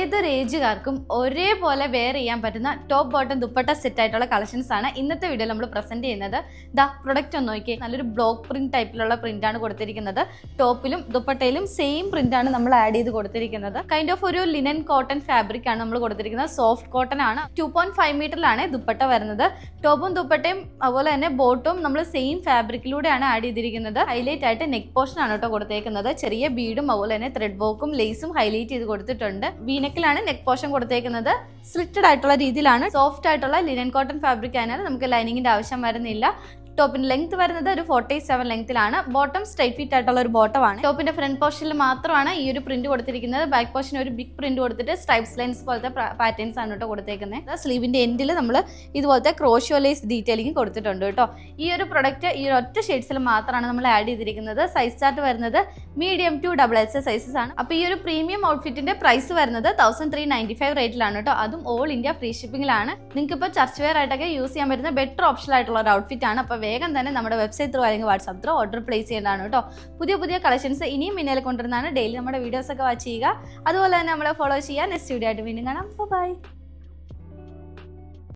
ഏതൊരു ഏജുകാർക്കും ഒരേപോലെ വെയർ ചെയ്യാൻ പറ്റുന്ന ടോപ്പ് ബോട്ടം ദുപ്പട്ട സെറ്റ് ആയിട്ടുള്ള കളക്ഷൻസ് ആണ് ഇന്നത്തെ വീഡിയോയിൽ നമ്മൾ പ്രസന്റ് ചെയ്യുന്നത്. പ്രൊഡക്റ്റ് ഒന്ന് നോക്കിയേ, നല്ലൊരു ബ്ലോക്ക് പ്രിന്റ് ടൈപ്പിലുള്ള പ്രിന്റ് ആണ് കൊടുത്തിരിക്കുന്നത്. ടോപ്പിലും ദുപ്പട്ടയിലും സെയിം പ്രിന്റ് ആണ് നമ്മൾ ആഡ് ചെയ്ത് കൊടുത്തിരിക്കുന്നത്. കൈൻഡ് ഓഫ് ഒരു ലിനൻ കോട്ടൺ ഫാബ്രിക് ആണ് നമ്മൾ കൊടുത്തിരിക്കുന്നത്. സോഫ്റ്റ് കോട്ടൺ ആണ്. 2.5 മീറ്ററിലാണ് ദുപ്പട്ട വരുന്നത്. ടോപ്പും ദുപ്പട്ടയും അതുപോലെ തന്നെ ബോട്ടും നമ്മൾ സെയിം ഫാബ്രിക്കിലൂടെയാണ് ആഡ് ചെയ്തിരിക്കുന്നത്. ഹൈലൈറ്റ് ആയിട്ട് നെക്ക് പോർഷൻ ആണ് കേട്ടോ കൊടുത്തേക്കുന്നത്. ചെറിയ ബീഡും അതുപോലെ തന്നെ ത്രെഡ് വർക്കും ലേസും ഹൈലൈറ്റ് ചെയ്ത് കൊടുത്തിട്ടുണ്ട്. വീനെക്കിലാണ് നെക്ക് പോർഷൻ കൊടുത്തേക്കുന്നത്. സ്ലിറ്റഡ് ആയിട്ടുള്ള രീതിയിലാണ്. സോഫ്റ്റ് ആയിട്ടുള്ള ലിനൻ കോട്ടൺ ഫാബ്രിക് ആയതിനാൽ നമുക്ക് ലൈനിങ്ങിന്റെ ആവശ്യം വരുന്നില്ല. ടോപ്പിന്റെ ലെങ്ത് വരുന്നത് ഒരു 47 ലെങ്ത്തിലാണ്. ബോട്ടം സ്ട്രൈറ്റ് ഫിറ്റ് ആയിട്ടുള്ള ഒരു ബോട്ടം ആണ്. ടോപ്പിന്റെ ഫ്രണ്ട് പോർഷനിൽ മാത്രമാണ് ഈ ഒരു പ്രിന്റ് കൊടുത്തിരിക്കുന്നത്. ബാക്ക് പോർഷൻ ഒരു ബിഗ് പ്രിന്റ് കൊടുത്തിട്ട് സ്ട്രൈപ്സ് ലൈൻസ് പോലത്തെ പാറ്റേൺസ് ആണ് കേട്ടോ കൊടുത്തേക്കുന്നത്. സ്ലീവിന്റെ എൻഡിൽ നമ്മൾ ഇതുപോലത്തെ ക്രോഷ്യോ ലേസ് ഡീറ്റെയിലിംഗ് കൊടുത്തിട്ടുണ്ട് കേട്ടോ. ഈ ഒരു പ്രൊഡക്റ്റ് ഈ ഒറ്റ ഷെയ്ഡ്സിൽ മാത്രമാണ് നമ്മൾ ആഡ് ചെയ്തിരിക്കുന്നത്. സൈസ് ചാർട്ട് വരുന്നത് മീഡിയം ടു XXL സൈസസ് ആണ്. അപ്പോൾ ഈ ഒരു പ്രീമിയം ഔട്ട്ഫിറ്റിന്റെ പ്രൈസ് വരുന്നത് 1395 റേറ്റിലാണ് കേട്ടോ. അതും ഓൾ ഇന്ത്യ ഫ്രീ ഷിപ്പിംഗിലാണ്. നിങ്ങൾക്ക് ഇപ്പോൾ ചർച്ച് വെയർ ആയിട്ടൊക്കെ യൂസ് ചെയ്യാൻ പറ്റുന്ന ബെറ്റർ ഓപ്ഷൻ ആയിട്ടുള്ള ഒരു ഔട്ട്ഫിറ്റ് ആണ്. അപ്പോൾ വേഗം തന്നെ നമ്മുടെ വെബ്സൈറ്റ് ത്രൂ അല്ലെങ്കിൽ വാട്സാപ്പ് ത്രൂ ഓർഡർ പ്ലേസ് ചെയ്യേണ്ടതാണ് കേട്ടോ. പുതിയ കളക്ഷൻസ് ഇനിയും മുന്നിൽ കൊണ്ടുവരുന്നതാണ്. ഡെയിലി നമ്മുടെ വീഡിയോസ് ഒക്കെ വാച്ച് ചെയ്യുക. അതുപോലെ തന്നെ നമ്മളെ ഫോളോ ചെയ്യുക. നെക്സ്റ്റ് വീഡിയോ ആയിട്ട് വീണ്ടും കാണാം. ബൈ.